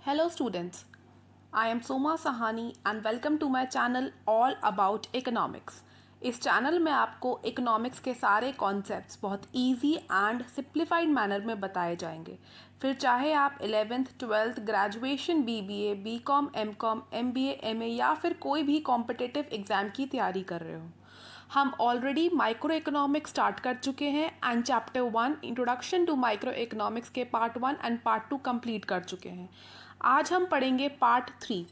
Hello students, I am Soma Sahani and welcome to my channel all about economics. इस channel में आपको economics के सारे concepts बहुत इजी एंड सिंप्लीफाइड मैनर में बताए जाएंगे। फिर चाहे आप 11th 12th graduation BBA, BCom, MCom, MBA, MA या फिर कोई भी कॉम्पिटिटिव एग्ज़ाम की तैयारी कर रहे हो। हम ऑलरेडी माइक्रो इकोनॉमिक्स स्टार्ट कर चुके हैं and chapter 1 introduction to micro economics के पार्ट 1 एंड पार्ट 2 कंप्लीट कर चुके हैं। आज हम पढ़ेंगे part 3।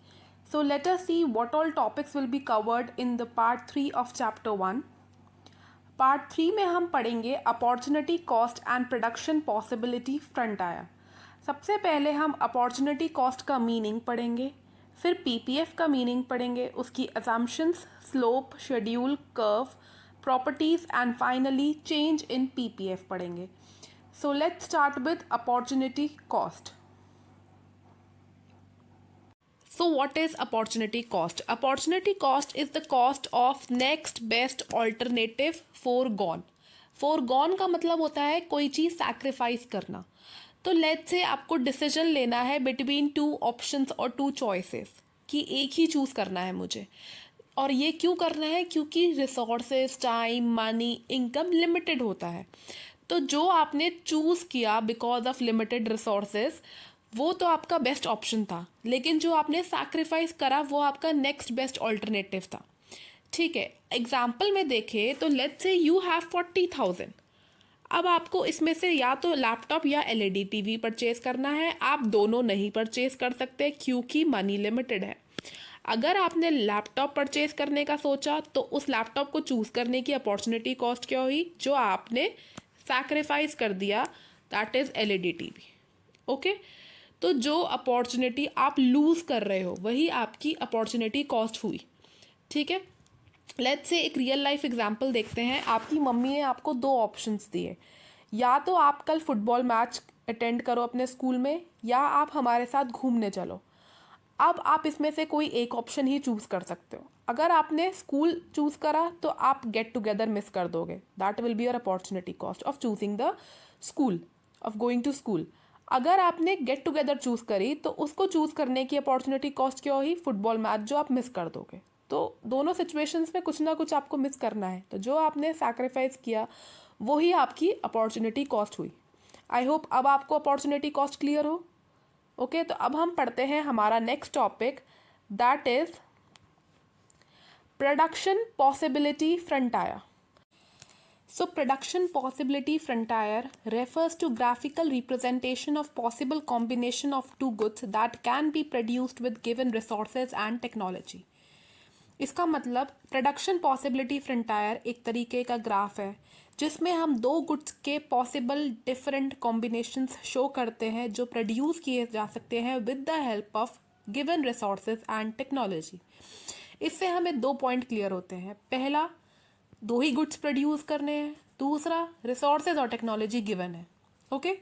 So let us see what all topics will be covered in the part 3 of chapter 1. Part 3 में हम पढ़ेंगे opportunity cost and production possibility front आया। सबसे पहले हम अपॉर्चुनिटी कॉस्ट का मीनिंग पढ़ेंगे, फिर पीपीएफ का मीनिंग पढ़ेंगे, उसकी assumptions, slope, schedule, curve, properties and finally change in PPF पढ़ेंगे। So let's start with opportunity cost. So what is opportunity cost? Opportunity cost is the cost of next best alternative foregone. Foregone का मतलब होता है कोई चीज़ sacrifice करना। तो let's say आपको decision लेना है बिटवीन टू ऑप्शंस और टू चॉइसेस कि एक ही चूज़ करना है मुझे। और ये क्यों करना है? क्योंकि resources, time, money, income limited होता है। तो जो आपने चूज़ किया बिकॉज ऑफ लिमिटेड रिसोर्सेज वो तो आपका बेस्ट ऑप्शन था, लेकिन जो आपने सैक्रिफाइस करा वो आपका नेक्स्ट बेस्ट ऑल्टरनेटिव था। ठीक है, एग्जाम्पल में देखें तो लेट्स से यू हैव 40,000। अब आपको इसमें से या तो लैपटॉप या एलईडी टीवी परचेज करना है। आप दोनों नहीं परचेज कर सकते क्योंकि मनी लिमिटेड है। अगर आपने लैपटॉप परचेज करने का सोचा तो उस लैपटॉप को चूज़ करने की अपॉर्चुनिटी कॉस्ट क्या हुई? जो आपने सैक्रिफाइस कर दिया, that is LED TV. Okay, तो जो अपॉर्चुनिटी आप लूज़ कर रहे हो वही आपकी अपॉर्चुनिटी कॉस्ट हुई। ठीक है, लेट्स से एक रियल लाइफ एग्जांपल देखते हैं। आपकी मम्मी ने आपको दो ऑप्शंस दिए, या तो आप कल फुटबॉल मैच अटेंड करो अपने स्कूल में या आप हमारे साथ घूमने चलो। अब आप इसमें से कोई एक ऑप्शन ही चूज़ कर सकते हो। अगर आपने स्कूल चूज़ करा तो आप गेट टुगेदर मिस कर दोगे। That will be your opportunity cost of choosing the school, of going to school. अगर आपने गेट टुगेदर चूज़ करी तो उसको चूज़ करने की अपॉर्चुनिटी कॉस्ट क्या हुई? फुटबॉल मैच जो आप मिस कर दोगे। तो दोनों सिचुएशंस में कुछ ना कुछ आपको मिस करना है, तो जो आपने सैक्रिफाइस किया वही आपकी अपॉर्चुनिटी कॉस्ट हुई। आई होप अब आपको अपॉर्चुनिटी कॉस्ट क्लियर हो। ओके, तो अब हम पढ़ते हैं हमारा next topic, that is production possibility frontier. So production possibility frontier refers to graphical representation of possible combination of two goods that can be produced with given resources and technology. इसका मतलब production possibility frontier एक तरीके का graph है जिसमें हम दो goods के पॉसिबल डिफरेंट कॉम्बिनेशंस शो करते हैं जो प्रोड्यूस किए जा सकते हैं with the help of given resources and technology. इससे हमें दो पॉइंट क्लियर होते हैं। पहला, दो ही गुड्स प्रोड्यूस करने हैं। दूसरा, रिसोर्सेज और टेक्नोलॉजी गिवन है। ओके,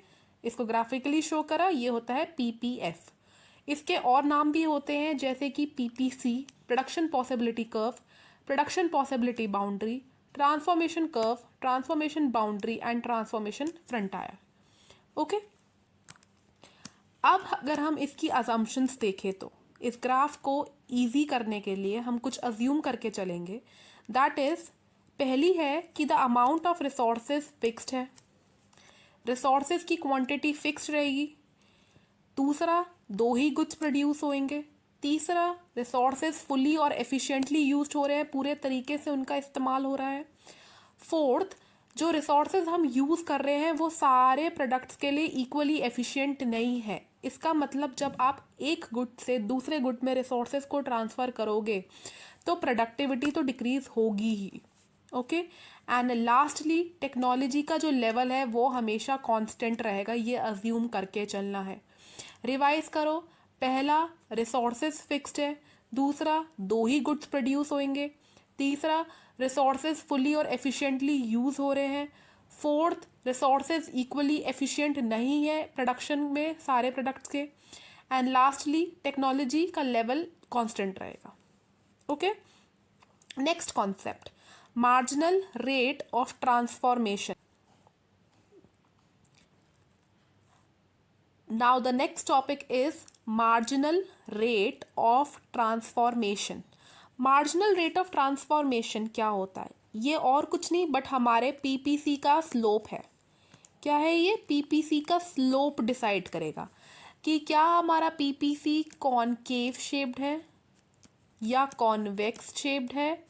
इसको ग्राफिकली शो करा, ये होता है पीपीएफ। इसके और नाम भी होते हैं जैसे कि PPC, production possibility curve, production possibility boundary, transformation curve, transformation boundary and transformation frontier. Okay, अब अगर हम इसकी अजम्पशंस देखें तो इस ग्राफ को इजी करने के लिए हम कुछ अज्यूम करके चलेंगे। दैट इज, पहली है कि the amount of resources fixed है, रिसोर्सेज की क्वांटिटी फिक्स्ड रहेगी। दूसरा, दो ही गुड्स प्रोड्यूस होंगे। तीसरा, रिसोर्सेज फुली और एफिशिएंटली यूज्ड हो रहे हैं, पूरे तरीके से उनका इस्तेमाल हो रहा है। फोर्थ, जो रिसोर्सेज हम यूज़ कर रहे हैं वो सारे प्रोडक्ट्स के लिए इक्वली एफिशिएंट नहीं है। इसका मतलब जब आप एक गुड से दूसरे गुड में रिसोर्सेज को ट्रांसफ़र करोगे तो प्रोडक्टिविटी तो डिक्रीज होगी ही। ओके, एंड लास्टली टेक्नोलॉजी का जो लेवल है वो हमेशा कांस्टेंट रहेगा, ये अज्यूम करके चलना है। रिवाइज करो, पहला रिसोर्सेज फिक्स्ड है, दूसरा दो ही गुड्स प्रोड्यूस होंगे, तीसरा रिसोर्सेज फुली और एफिशिएंटली यूज़ हो रहे हैं, फोर्थ रिसोर्सेज इक्वली एफिशिएंट नहीं है प्रोडक्शन में सारे प्रोडक्ट्स के, एंड लास्टली टेक्नोलॉजी का लेवल कांस्टेंट रहेगा। Okay, next concept, marginal rate of transformation. Now the next topic is marginal rate of transformation. Marginal rate of transformation क्या होता है? ये और कुछ नहीं बट हमारे पीपीसी का स्लोप है। क्या है ये? पीपीसी का स्लोप डिसाइड करेगा कि क्या हमारा पीपीसी कॉनकेव शेप्ड है या कॉन्वेक्स शेप्ड है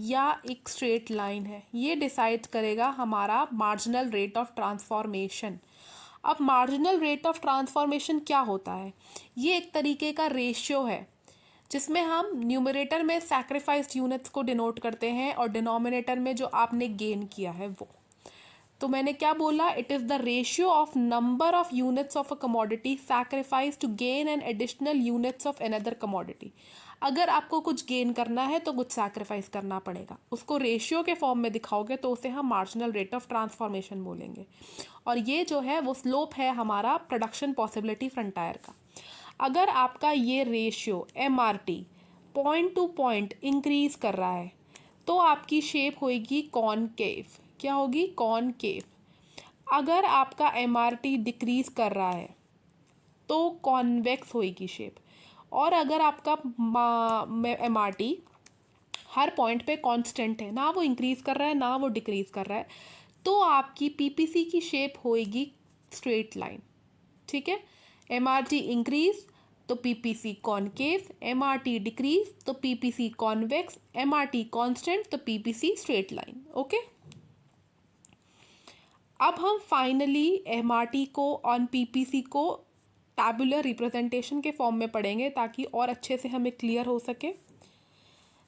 या एक स्ट्रेट लाइन है। ये डिसाइड करेगा हमारा मार्जिनल रेट ऑफ ट्रांसफॉर्मेशन। अब मार्जिनल रेट ऑफ ट्रांसफॉर्मेशन क्या होता है? ये एक तरीके का रेशियो है जिसमें हम न्यूमरेटर में सैक्रिफाइस्ड यूनिट्स को डिनोट करते हैं और डिनोमिनेटर में जो आपने गेन किया है वो। तो मैंने क्या बोला? It is the ratio of number of units of a commodity sacrifice to gain an additional units of another commodity. अगर आपको कुछ गेन करना है तो कुछ सैक्रिफाइस करना पड़ेगा, उसको रेशियो के फॉर्म में दिखाओगे तो उसे हम मार्जिनल रेट ऑफ ट्रांसफॉर्मेशन बोलेंगे। और ये जो है वो स्लोप है हमारा प्रोडक्शन पॉसिबिलिटी फ्रंटायर का। अगर आपका ये ratio MRT point two point increase कर रहा है तो आपकी शेप होगी कॉनकेव। क्या होगी? कॉनकेव। अगर आपका MRT डिक्रीज कर रहा है तो कॉन्वेक्स होगी शेप। और अगर आपका MRT हर पॉइंट पे कांस्टेंट है, ना वो इंक्रीज कर रहा है ना वो डिक्रीज कर रहा है, तो आपकी पीपीसी की शेप होएगी स्ट्रेट लाइन। ठीक है? MRT इंक्रीज तो पीपीसी कॉनकेव, MRT डिक्रीज तो पीपीसी कॉन्वेक्स, MRT कांस्टेंट तो पीपीसी स्ट्रेट लाइन। ओके, अब हम फाइनली MRT को ऑन पीपीसी को टैबुलर रिप्रेजेंटेशन के फॉर्म में पढ़ेंगे ताकि और अच्छे से हमें क्लियर हो सके।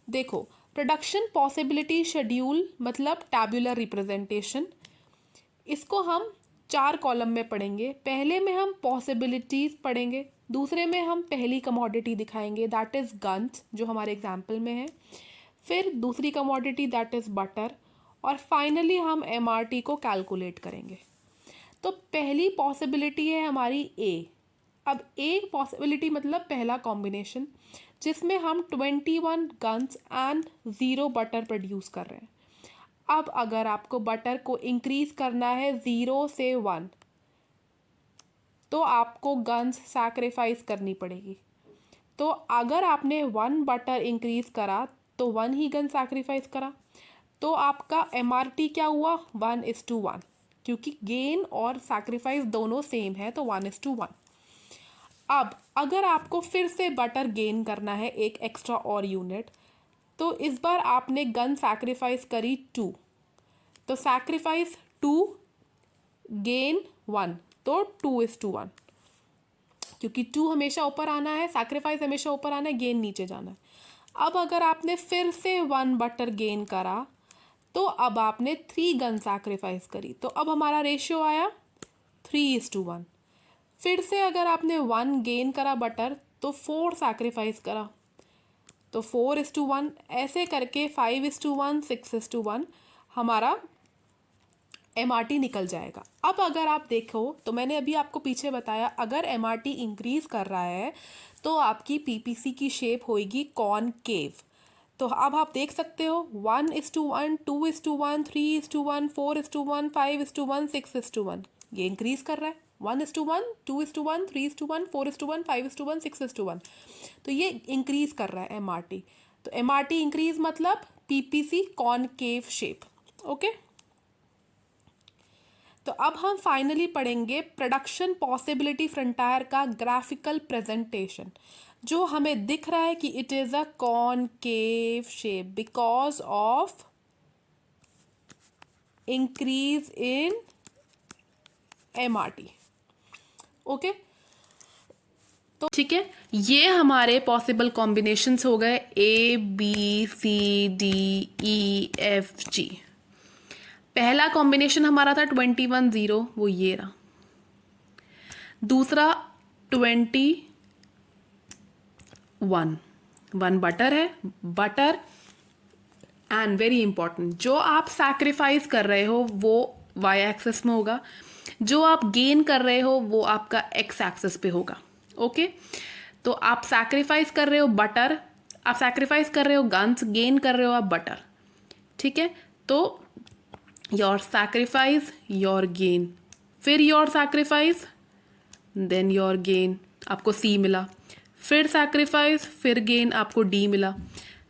देखो, प्रोडक्शन पॉसिबिलिटी शेड्यूल मतलब टैबुलर रिप्रेजेंटेशन, इसको हम 4 कॉलम में पढ़ेंगे। पहले में हम पॉसिबिलिटीज़ पढ़ेंगे, दूसरे में हम पहली कमोडिटी दिखाएंगे दैट इज़ गन्स जो हमारे एग्जाम्पल में है, फिर दूसरी कमोडिटी दैट इज़ बटर, और फाइनली हम MRT को कैलकुलेट करेंगे। तो पहली पॉसिबिलिटी है हमारी A। अब एक पॉसिबिलिटी मतलब पहला कॉम्बिनेशन जिसमें हम 21 गन्स एंड 0 बटर प्रोड्यूस कर रहे हैं। अब अगर आपको बटर को इंक्रीज करना है 0 से 1 तो आपको गन्स सैक्रिफाइस करनी पड़ेगी। तो अगर आपने 1 बटर इंक्रीज करा तो 1 ही गन सैक्रिफाइस करा, तो आपका MRT क्या हुआ? 1:1, क्योंकि गेन और सैक्रिफाइस दोनों सेम है तो 1:1। अब अगर आपको फिर से बटर गेन करना है एक एक्स्ट्रा और यूनिट, तो इस बार आपने गन सैक्रिफाइस करी 2, तो सैक्रिफाइस 2 गेन 1 तो 2:1, क्योंकि 2 हमेशा ऊपर आना है, सैक्रिफाइस हमेशा ऊपर आना है, गेन नीचे जाना है। अब अगर आपने फिर से 1 बटर गेन करा तो अब आपने 3 गन सैक्रिफाइस करी, तो अब हमारा रेशियो आया 3:1। फिर से अगर आपने 1 गेन करा बटर तो 4 सैक्रिफाइस करा तो 4:1, ऐसे करके 5:1, 6:1 हमारा MRT निकल जाएगा। अब अगर आप देखो तो मैंने अभी आपको पीछे बताया अगर MRT इंक्रीज कर रहा है तो आपकी पीपीसी की शेप होगी कॉनकेव। तो अब आप देख सकते हो 1:1, 2:1, 3:1, 4:1, 5:1, 6:1, ये इंक्रीज कर रहा है। 1:1, 2:1, 3:1, 4:1, 5:1, 6:1, तो ये इंक्रीज कर रहा है MRT। तो MRT इंक्रीज मतलब पीपीसी कॉनकेव शेप। ओके, तो अब हम फाइनली पढ़ेंगे प्रोडक्शन पॉसिबिलिटी फ्रंटायर का ग्राफिकल प्रेजेंटेशन, जो हमें दिख रहा है कि it is a concave shape because of increase in MRT। Okay, तो ठीक है, ये हमारे पॉसिबल कॉम्बिनेशंस हो गए ABCDEFG। पहला कॉम्बिनेशन हमारा था 21:0, वो ये रहा। दूसरा 21 बटर है, बटर एंड वेरी इंपॉर्टेंट जो आप सैक्रिफाइस कर रहे हो वो y एक्सिस में होगा, जो आप गेन कर रहे हो वो आपका x एक्सिस पे होगा। ओके, तो आप सैक्रिफाइस कर रहे हो बटर, आप सैक्रिफाइस कर रहे हो गन्स, गेन कर रहे हो आप बटर। ठीक है, तो योर सैक्रिफाइस योर गेन, फिर your sacrifice then your gain, आपको C मिला, फिर सैक्रिफाइस, फिर गेन, आपको D मिला,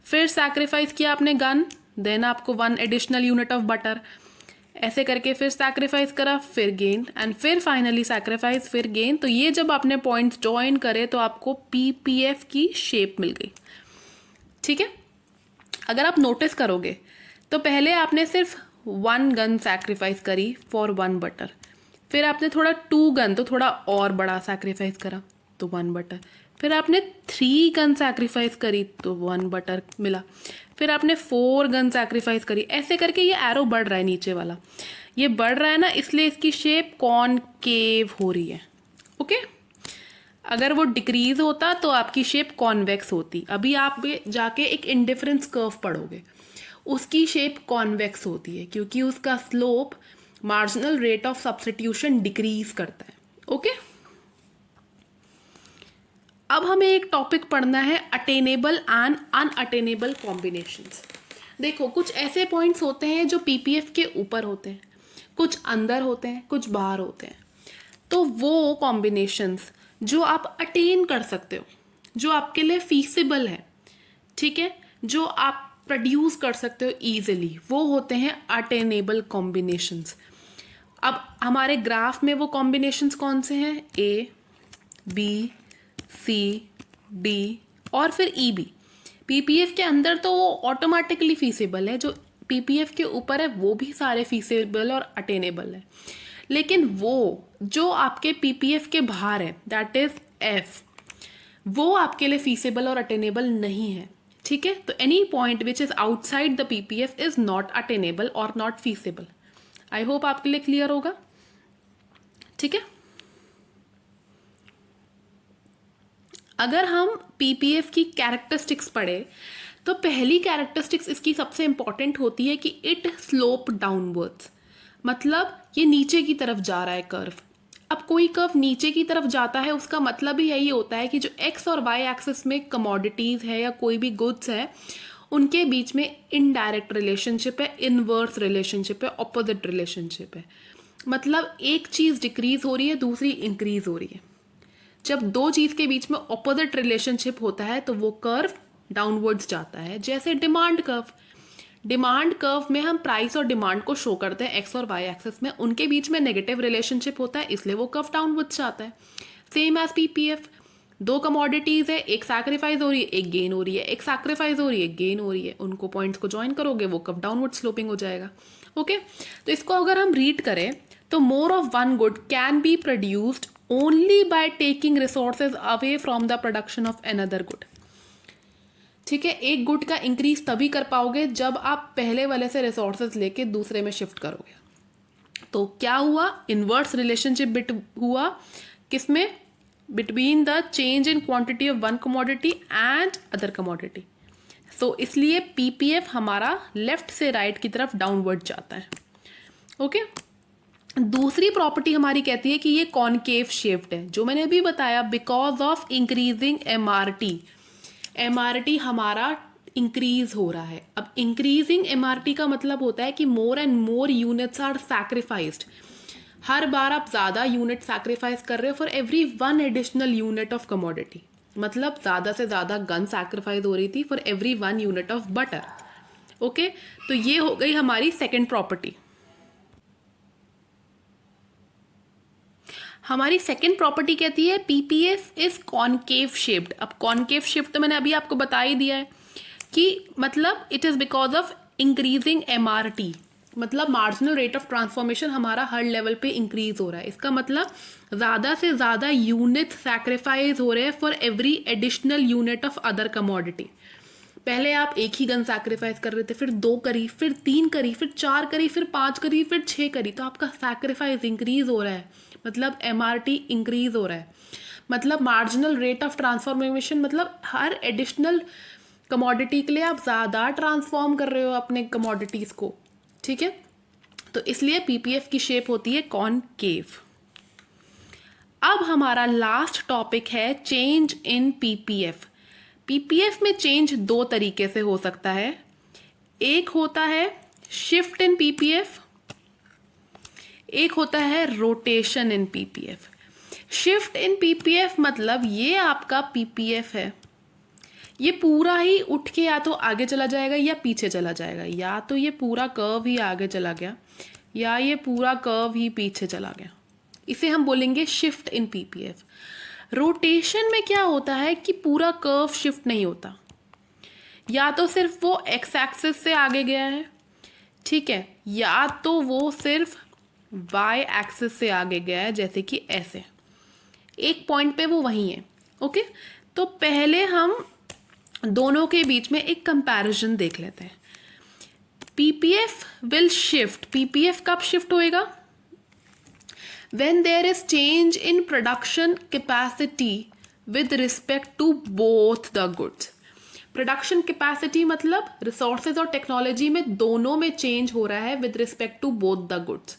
फिर सैक्रिफाइस किया आपने गन, देन आपको 1 एडिशनल यूनिट ऑफ बटर, ऐसे करके फिर सैक्रिफाइस करा, फिर गेन, एंड फिर फाइनली सैक्रिफाइस, फिर गेन। तो ये जब आपने पॉइंट्स ज्वाइन करे तो आपको PPF की शेप मिल गई। ठीक है, अगर आप नोटिस करोगे तो पहले आपने सिर्फ 1 गन सैक्रिफाइस करी फॉर 1 बटर, फिर आपने थोड़ा 2 गन तो थोड़ा और बड़ा सैक्रिफाइस करा तो 1 बटर, फिर आपने 3 गन सैक्रिफाइस करी तो 1 बटर मिला, फिर आपने 4 गन सैक्रिफाइस करी, ऐसे करके ये एरो बढ़ रहा है नीचे वाला, ये बढ़ रहा है ना, इसलिए इसकी शेप कॉनकेव हो रही है। ओके, अगर वो डिक्रीज होता तो आपकी शेप कॉन्वेक्स होती। अभी आप जाके एक इंडिफरेंस कर्व पढ़ोगे, उसकी शेप कॉन्वेक्स होती है क्योंकि उसका slope marginal rate of substitution decrease करता है। ओके, अब हमें एक टॉपिक पढ़ना है अटेनेबल एंड अनअटेनेबल कॉम्बिनेशंस। देखो, कुछ ऐसे पॉइंट्स होते हैं जो पीपीएफ के ऊपर होते हैं, कुछ अंदर होते हैं, कुछ बाहर होते हैं। तो वो कॉम्बिनेशंस जो आप अटेन कर सकते हो, जो आपके लिए फीसिबल है, ठीक है, जो आप प्रोड्यूस कर सकते हो इजीली, वो होते हैं अटेनेबल कॉम्बिनेशंस। अब हमारे ग्राफ में वो कॉम्बिनेशंस कौन से हैं? ए, बी, सी, डी और फिर ई बी। पीपीएफ के अंदर तो वो ऑटोमेटिकली फीसिबल है, जो पीपीएफ के ऊपर है वो भी सारे फीसिबल और अटेनेबल है। लेकिन वो जो आपके पीपीएफ के बाहर है, दैट इज एफ, वो आपके लिए फीसिबल और अटेनेबल नहीं है। ठीक है, तो any point which is outside the PPF is not attainable और नॉट फीसिबल। आई होप आपके लिए क्लियर होगा। ठीक है, अगर हम पीपीएफ की कैरेक्टरिस्टिक्स पढ़े तो पहली कैरेक्टरिस्टिक्स इसकी सबसे इंपॉर्टेंट होती है कि इट स्लोप डाउनवर्ड्स, मतलब ये नीचे की तरफ जा रहा है कर्व। अब कोई कर्व नीचे की तरफ जाता है उसका मतलब ही यही होता है कि जो एक्स और वाई एक्सिस में कमोडिटीज़ है या कोई भी गुड्स है उनके बीच में इनडायरेक्ट रिलेशनशिप है, इनवर्स रिलेशनशिप है, ऑपोजिट रिलेशनशिप है। मतलब एक चीज़ डिक्रीज हो रही है, दूसरी इंक्रीज हो रही है। जब दो चीज़ के बीच में ऑपोजिट रिलेशनशिप होता है तो वो कर्व डाउनवर्ड्स जाता है। जैसे डिमांड कर्व, डिमांड कर्व में हम प्राइस और डिमांड को शो करते हैं एक्स और वाई एक्सिस में, उनके बीच में नेगेटिव रिलेशनशिप होता है इसलिए वो कर्व डाउनवर्ड्स जाता है। सेम एज पीपीएफ, दो कमोडिटीज है, एक सैक्रिफाइस हो रही है, एक गेन हो रही है, एक सैक्रिफाइस हो रही है, एक गेन हो रही है, उनको पॉइंट्स को ज्वाइन करोगे वो कर्व डाउनवर्ड स्लोपिंग हो जाएगा। ओके, तो इसको अगर हम रीड करें तो more of one good can be produced only by taking resources away from the production of another good. ठीक है, एक गुड का इंक्रीज तभी कर पाओगे जब आप पहले वाले से रिसोर्सेज लेके दूसरे में शिफ्ट करोगे। तो क्या हुआ? इनवर्स रिलेशनशिप बिट हुआ किसमें? Between the change in quantity of one commodity and other commodity. So इसलिए पीपीएफ हमारा लेफ्ट से राइट की तरफ डाउनवर्ड जाता है। ओके, दूसरी प्रॉपर्टी हमारी कहती है कि ये कॉनकेव शेप्ड है, जो मैंने अभी बताया, because of increasing MRT. MRT हमारा इंक्रीज हो रहा है। अब इंक्रीजिंग एमआरटी का मतलब होता है कि more and more units are sacrificed. हर बार आप ज़्यादा यूनिट सैक्रिफाइस कर रहे हो for every 1 additional unit of commodity. मतलब ज़्यादा से ज़्यादा गन सैक्रिफाइस हो रही थी for every 1 unit of butter. Okay, तो ये हो गई हमारी सेकेंड प्रॉपर्टी। हमारी सेकेंड प्रॉपर्टी कहती है पीपीएफ इज कॉनकेव शेप्ड। अब कॉनकेव शेप्ड तो मैंने अभी आपको बता ही दिया है कि मतलब it is because of increasing MRT, मतलब मार्जिनल रेट ऑफ ट्रांसफॉर्मेशन हमारा हर लेवल पे इंक्रीज हो रहा है। इसका मतलब ज़्यादा से ज़्यादा यूनिट सैक्रिफाइस हो रहे हैं for every additional unit of other commodity. पहले आप एक ही गन सैक्रिफाइस कर रहे थे, फिर 2 करी, फिर 3 करी, फिर 4 करी, फिर 5 करी, फिर 6 करी, तो आपका सैक्रिफाइस इंक्रीज हो रहा है, मतलब एमआरटी इंक्रीज हो रहा है। मतलब मार्जिनल रेट ऑफ ट्रांसफॉर्मेशन, मतलब हर एडिशनल कमोडिटी के लिए आप ज़्यादा ट्रांसफॉर्म कर रहे हो अपने कमोडिटीज़ को। ठीक है, तो इसलिए पीपीएफ की शेप होती है कॉनकेव। अब हमारा लास्ट टॉपिक है चेंज इन पीपीएफ। पीपीएफ में चेंज 2 तरीके से हो सकता है। एक होता है शिफ्ट इन पीपीएफ, एक होता है rotation in PPF. Shift in PPF मतलब ये आपका पीपीएफ है, ये पूरा ही उठ के या तो आगे चला जाएगा या पीछे चला जाएगा, या तो ये पूरा कर्व ही आगे चला गया या ये पूरा कर्व ही पीछे चला गया, इसे हम बोलेंगे शिफ्ट इन पीपीएफ। रोटेशन में क्या होता है कि पूरा कर्व शिफ्ट नहीं होता, या तो सिर्फ वो एक्स एक्सिस से आगे गया है, ठीक है, या तो वो सिर्फ वाई एक्सिस से आगे गया है, जैसे कि ऐसे एक पॉइंट पे वो वहीं है। ओके, तो पहले हम दोनों के बीच में एक कंपैरिजन देख लेते हैं। पीपीएफ विल शिफ्ट, पीपीएफ कब शिफ्ट होएगा? when there is change in production capacity with respect to both the goods। Production capacity मतलब रिसोर्सेज और टेक्नोलॉजी में दोनों में चेंज हो रहा है with respect to both the goods,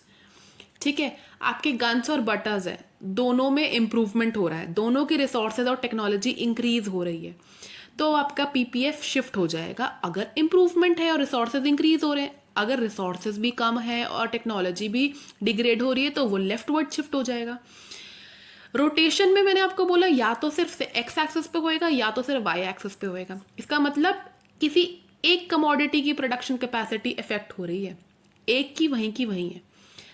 ठीक है। आपके गन्स और बटर्स है, दोनों में इम्प्रूवमेंट हो रहा है, दोनों की रिसोर्सेज और टेक्नोलॉजी इंक्रीज हो रही है, तो आपका पीपीएफ शिफ्ट हो जाएगा। अगर इम्प्रूवमेंट है और रिसोर्सेज इंक्रीज हो रहे हैं, अगर रिसोर्सेज भी कम है और टेक्नोलॉजी भी डिग्रेड हो रही है, तो वो लेफ्टवर्ड शिफ्ट हो जाएगा। रोटेशन में मैंने आपको बोला या तो सिर्फ एक्स एक्सिस पे होएगा या तो सिर्फ वाई एक्सिस पे होएगा। इसका मतलब किसी एक कमोडिटी की प्रोडक्शन कैपेसिटी इफेक्ट हो रही है, एक की वहीं है।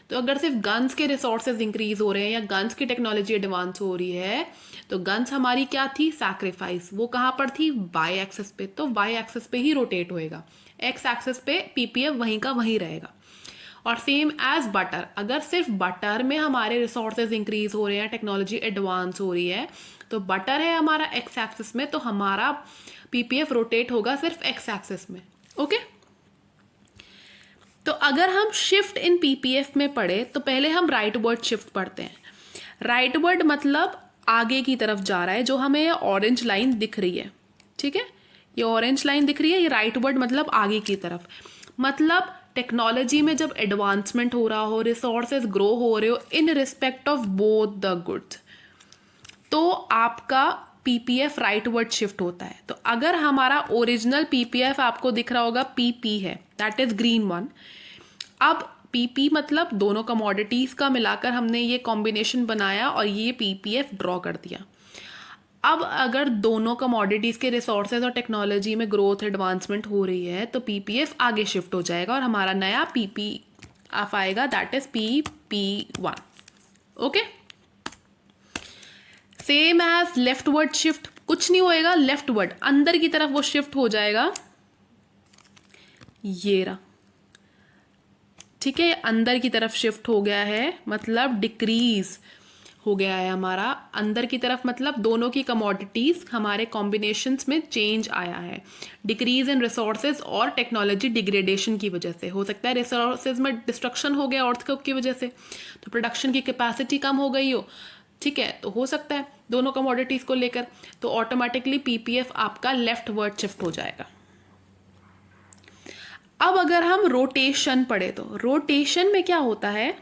तो अगर सिर्फ गन्स के रिसोर्सेज इंक्रीज हो रहे हैं या गन्स की टेक्नोलॉजी एडवांस हो रही है, तो गन्स हमारी क्या थी? सैक्रिफाइस। वो कहाँ पर थी? वाई एक्सिस पे, तो वाई एक्सिस पे ही रोटेट होएगा। एक्स एक्सिस पे पीपीएफ वहीं का वहीं रहेगा। और सेम एज बटर, अगर सिर्फ बटर में हमारे रिसोर्सेज इंक्रीज हो रहे हैं, टेक्नोलॉजी एडवांस हो रही है, तो बटर है हमारा एक्स एक्सिस में, तो हमारा पीपीएफ रोटेट होगा सिर्फ एक्स एक्सिस में। ओके, तो अगर हम शिफ्ट इन पीपीएफ में पढ़े तो पहले हम राइट वर्ड शिफ्ट पढ़ते हैं। राइट वर्ड मतलब आगे की तरफ जा रहा है, जो हमें ये ऑरेंज लाइन दिख रही है, ठीक है, ये ऑरेंज लाइन दिख रही है, ये राइट वर्ड मतलब आगे की तरफ। मतलब टेक्नोलॉजी में जब एडवांसमेंट हो रहा हो, रिसोर्सेज ग्रो हो रहे हो in respect of both the goods, तो आपका पीपीएफ राइट वर्ड शिफ्ट होता है। तो अगर हमारा ओरिजिनल पीपीएफ आपको दिख रहा होगा पीपी है, दैट इज ग्रीन वन। अब पीपी मतलब दोनों कमोडिटीज का मिलाकर हमने ये कॉम्बिनेशन बनाया और ये पीपीएफ ड्रॉ कर दिया। अब अगर दोनों कमोडिटीज के रिसोर्सेज और टेक्नोलॉजी में ग्रोथ एडवांसमेंट हो रही है, तो पीपीएफ आगे शिफ्ट हो जाएगा और हमारा नया पीपीएफ आएगा, दैट इज पीपी1। Okay, same as leftward shift, कुछ नहीं होएगा, लेफ्टवर्ड अंदर की तरफ वो शिफ्ट हो जाएगा, ये रहा, ठीक है, अंदर की तरफ शिफ्ट हो गया है, मतलब डिक्रीज हो गया है हमारा अंदर की तरफ। मतलब दोनों की कमोडिटीज हमारे कॉम्बिनेशंस में चेंज आया है, डिक्रीज इन रिसोर्सेज और टेक्नोलॉजी डिग्रेडेशन की वजह से। हो सकता है रिसोर्सेज में डिस्ट्रक्शन हो गया अर्थक्वेक की वजह से, तो प्रोडक्शन की कैपेसिटी कम हो गई हो, ठीक है, तो हो सकता है दोनों कमोडिटीज को लेकर, तो ऑटोमेटिकली पीपीएफ आपका लेफ्ट वर्ड शिफ्ट हो जाएगा। अब अगर हम रोटेशन पढ़े, तो रोटेशन में क्या होता है?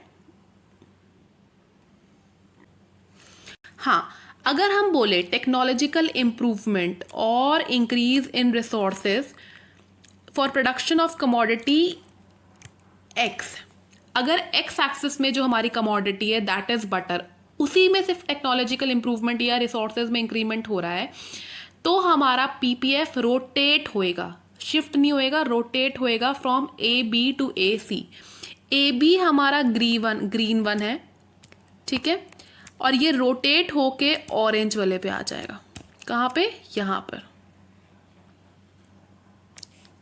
हाँ, अगर हम बोले टेक्नोलॉजिकल इम्प्रूवमेंट और increase in resources for production of commodity x, अगर एक्स एक्सिस में जो हमारी कमोडिटी है दैट इज बटर, उसी में सिर्फ टेक्नोलॉजिकल इम्प्रूवमेंट या रिसोर्सेज में इंक्रीमेंट हो रहा है, तो हमारा पीपीएफ रोटेट होएगा, शिफ्ट नहीं होएगा, रोटेट होएगा from A B to A C. A B हमारा ग्रीन वन है, ठीक है, और ये रोटेट होके ऑरेंज वाले पे आ जाएगा। कहाँ पे? यहाँ पर,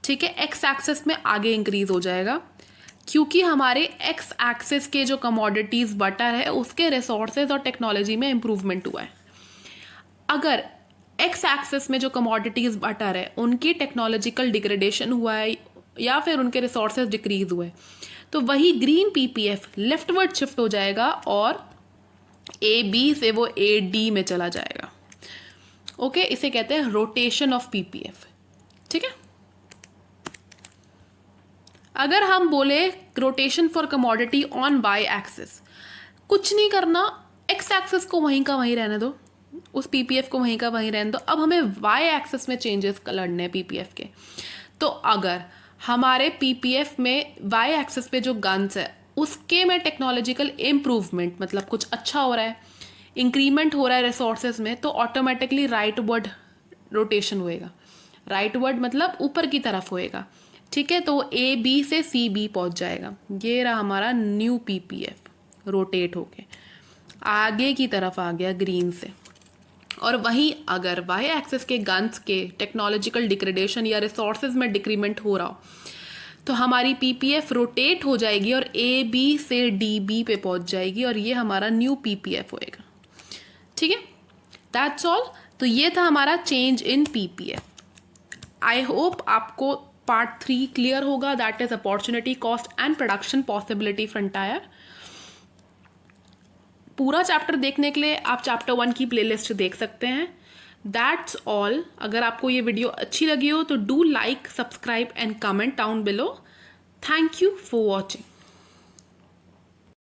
ठीक है, एक्स एक्सिस में आगे इंक्रीज हो जाएगा, क्योंकि हमारे एक्स एक्सिस के जो कमोडिटीज बटर है उसके रिसोर्सेज और टेक्नोलॉजी में इंप्रूवमेंट हुआ है। अगर एक्स एक्सिस में जो कमोडिटीज बटर है उनकी टेक्नोलॉजिकल डिग्रेडेशन हुआ है या फिर उनके रिसोर्सेज डिक्रीज हुए, तो वही ग्रीन पीपीएफ लेफ्टवर्ड शिफ्ट हो जाएगा और ए बी से वो ए डी में चला जाएगा। ओके, इसे कहते हैं रोटेशन ऑफ पीपीएफ, ठीक है। अगर हम बोले rotation for commodity on Y axis, कुछ नहीं करना, एक्स एक्सिस को वहीं का वहीं रहने दो, उस पीपीएफ को वहीं का वहीं रहने दो। अब हमें वाई एक्सिस में चेंजेस लड़ने हैं पीपीएफ के। तो अगर हमारे पीपीएफ में वाई एक्सिस पे जो गन्स है उसके में टेक्नोलॉजिकल इम्प्रूवमेंट मतलब कुछ अच्छा हो रहा है, इंक्रीमेंट हो रहा है रिसोर्सेज में तो ऑटोमेटिकली राइट वर्ड रोटेशन होएगा। राइट वर्ड मतलब ऊपर की तरफ होएगा, ठीक है। तो ए बी से सी बी पहुंच जाएगा। ये रहा हमारा न्यू पीपीएफ, रोटेट होके आगे की तरफ आ गया ग्रीन से। और वहीं अगर वाई एक्सिस के गन्स के टेक्नोलॉजिकल डिग्रेडेशन या रिसोर्सेज में डिक्रीमेंट हो रहा हो तो हमारी पीपीएफ रोटेट हो जाएगी और ए बी से डी बी पे पहुंच जाएगी और ये हमारा न्यू पीपीएफ होएगा, ठीक है। That's all. तो ये था हमारा change in PPF. I hope आपको पार्ट 3 क्लियर होगा, that is opportunity cost and production possibility frontier. पूरा चैप्टर देखने के लिए आप चैप्टर 1 की प्लेलिस्ट देख सकते हैं। That's all. अगर आपको ये वीडियो अच्छी लगी हो तो do like, subscribe and comment down below. Thank you for watching.